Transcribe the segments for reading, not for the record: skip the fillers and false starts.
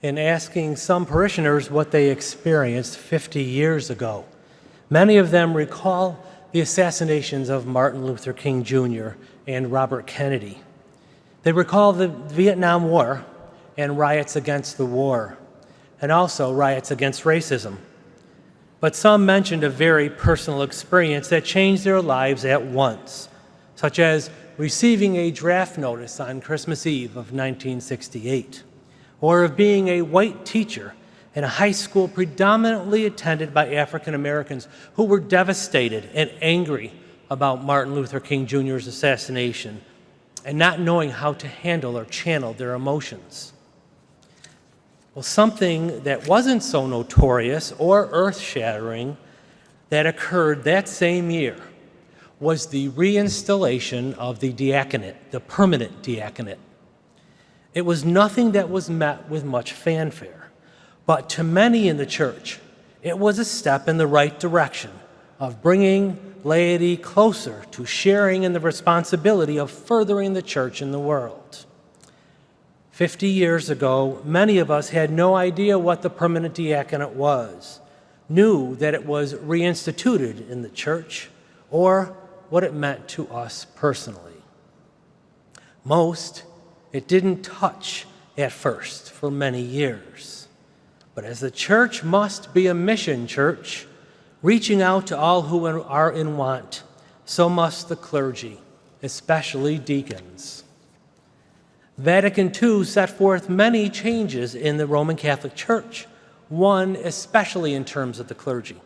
in asking some parishioners what they experienced 50 years ago. Many of them recall the assassinations of Martin Luther King Jr. and Robert Kennedy. They recall the Vietnam War and riots against the war, and also riots against racism. But some mentioned a very personal experience that changed their lives at once, such as receiving a draft notice on Christmas Eve of 1968, or of being a white teacher in a high school predominantly attended by African Americans who were devastated and angry about Martin Luther King Jr.'s assassination and not knowing how to handle or channel their emotions. Well, something that wasn't so notorious or earth-shattering that occurred that same year was the reinstallation of the diaconate, the permanent diaconate. It was nothing that was met with much fanfare, but to many in the church, it was a step in the right direction of bringing laity closer to sharing in the responsibility of furthering the church in the world. 50 years ago, many of us had no idea what the permanent diaconate was, knew that it was reinstituted in the church, or what it meant to us personally. Most, it didn't touch at first for many years. But as the church must be a mission church, reaching out to all who are in want, so must the clergy, especially deacons. Vatican II set forth many changes in the Roman Catholic Church, one especially in terms of the clergy.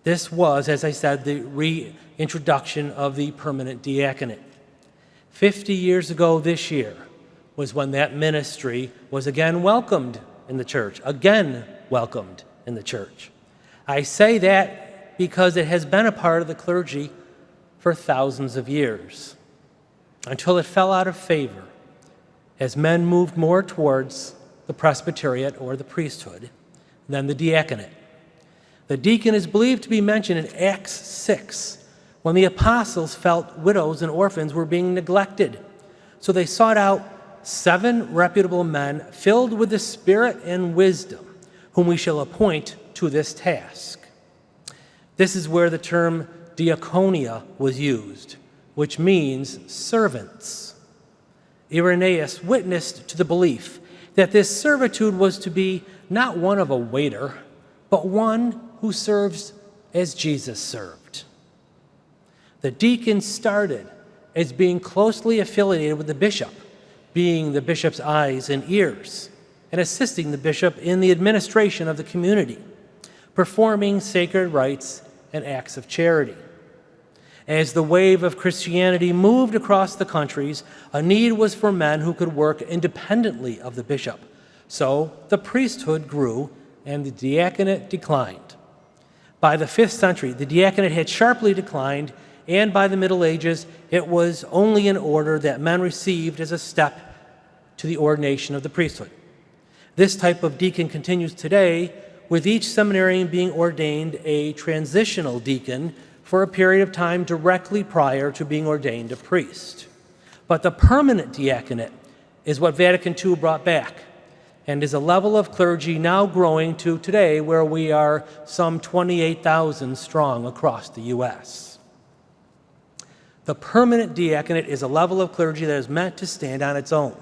This was, as I said, the reintroduction of the permanent diaconate. 50 years ago this year was when that ministry was again welcomed in the church, I say that because it has been a part of the clergy for thousands of years, until it fell out of favor as men moved more towards the presbyteriate or the priesthood than the diaconate. The deacon is believed to be mentioned in Acts 6, when the apostles felt widows and orphans were being neglected. So they sought out 7 reputable men filled with the Spirit and wisdom, whom we shall appoint to this task. This is where the term diaconia was used, which means servants. Irenaeus witnessed to the belief that this servitude was to be not one of a waiter, but one who serves as Jesus served. The deacon started as being closely affiliated with the bishop, being the bishop's eyes and ears, and assisting the bishop in the administration of the community, performing sacred rites and acts of charity. As the wave of Christianity moved across the countries, a need was for men who could work independently of the bishop. So the priesthood grew and the diaconate declined. By the 5th century, the diaconate had sharply declined, and by the Middle Ages, it was only an order that men received as a step to the ordination of the priesthood. This type of deacon continues today, with each seminarian being ordained a transitional deacon for a period of time directly prior to being ordained a priest. But the permanent diaconate is what Vatican II brought back, and is a level of clergy now growing to today where we are some 28,000 strong across the U.S. The permanent diaconate is a level of clergy that is meant to stand on its own.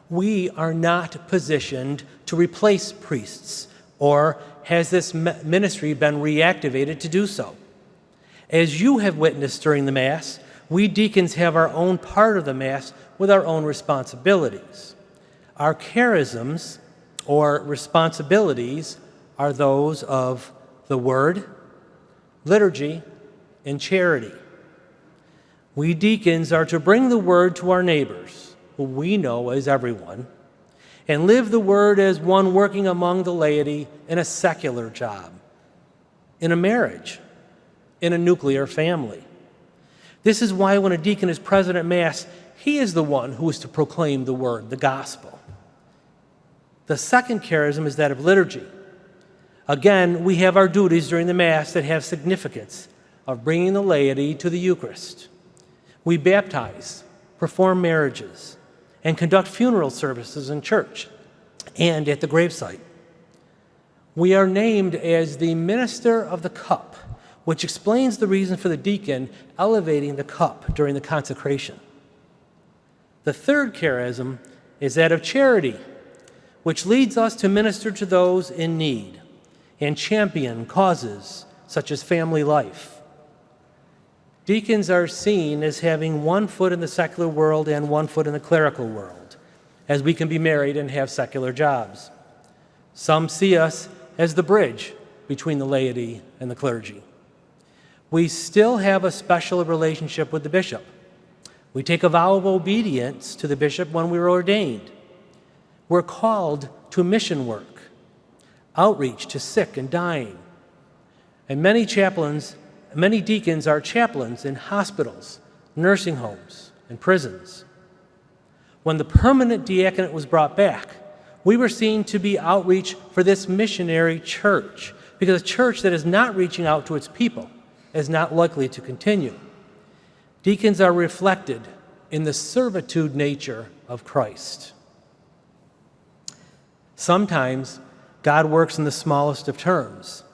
We are not positioned to replace priests, or has this ministry been reactivated to do so. As you have witnessed during the Mass, we deacons have our own part of the Mass with our own responsibilities. Our charisms, or responsibilities, are those of the Word, liturgy, and charity. We deacons are to bring the Word to our neighbors, who we know as everyone, and live the Word as one working among the laity in a secular job, in a marriage, in a nuclear family. This is why when a deacon is present at Mass, he is the one who is to proclaim the Word, the gospel. The second charism is that of liturgy. Again, we have our duties during the Mass that have significance of bringing the laity to the Eucharist. We baptize, perform marriages, and conduct funeral services in church. and at the gravesite. We are named as the minister of the cup, which explains the reason for the deacon elevating the cup during the consecration. The third charism is that of charity, which leads us to minister to those in need and champion causes such as family life. Deacons are seen as having one foot in the secular world and one foot in the clerical world, as we can be married and have secular jobs. Some see us as the bridge between the laity and the clergy. We still have a special relationship with the bishop. We take a vow of obedience to the bishop when we were ordained. We're called to mission work, outreach to sick and dying. And many deacons are chaplains in hospitals, nursing homes, and prisons. When the permanent diaconate was brought back, we were seen to be outreach for this missionary church, because a church that is not reaching out to its people is not likely to continue. Deacons are reflected in the servitude nature of Christ. Sometimes God works in the smallest of terms,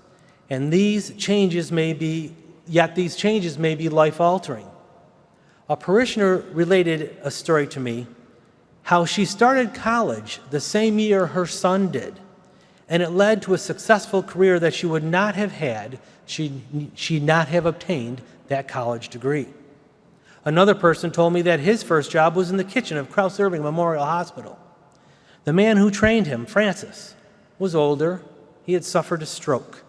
and these changes may be life-altering. A parishioner related a story to me how she started college the same year her son did, and it led to a successful career that she would not have had she not have obtained that college degree. Another person told me that his first job was in the kitchen of Krause Irving Memorial Hospital. The man who trained him, Francis, was older. He had suffered a stroke,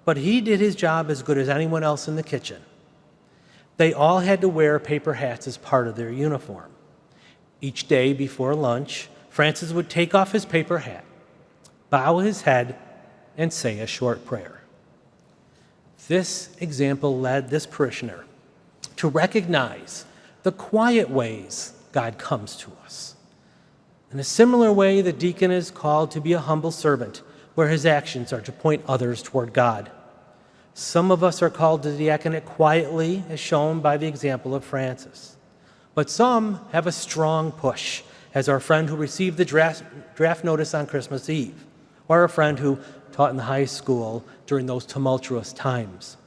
but he did his job as good as anyone else in the kitchen. They all had to wear paper hats as part of their uniform. Each day before lunch, Francis would take off his paper hat, bow his head, and say a short prayer. This example led this parishioner to recognize the quiet ways God comes to us. In a similar way, the deacon is called to be a humble servant, where his actions are to point others toward God. Some of us are called to the diaconate quietly, as shown by the example of Francis. But some have a strong push, as our friend who received the draft notice on Christmas Eve, or a friend who taught in the high school during those tumultuous times.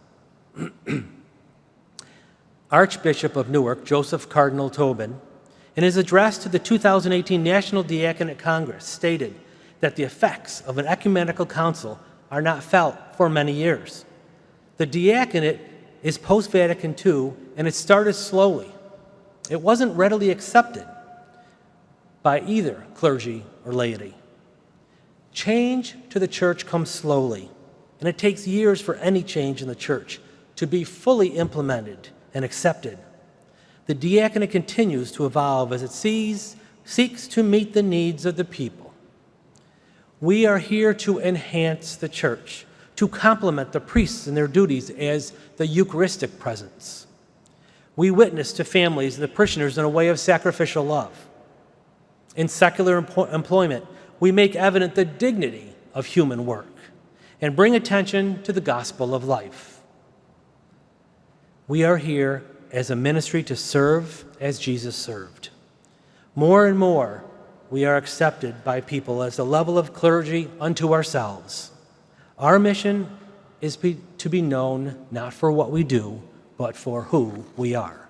Archbishop of Newark, Joseph Cardinal Tobin, in his address to the 2018 National Diaconate Congress, stated that the effects of an ecumenical council are not felt for many years. The diaconate is post-Vatican II, and it started slowly. It wasn't readily accepted by either clergy or laity. Change to the church comes slowly, and it takes years for any change in the church to be fully implemented and accepted. The diaconate continues to evolve as it seeks to meet the needs of the people. We are here to enhance the church, to complement the priests in their duties as the Eucharistic presence. We witness to families and the parishioners in a way of sacrificial love. In secular employment, we make evident the dignity of human work and bring attention to the gospel of life. We are here as a ministry to serve as Jesus served. More and more, we are accepted by people as a level of clergy unto ourselves. Our mission is to be known not for what we do, but for who we are.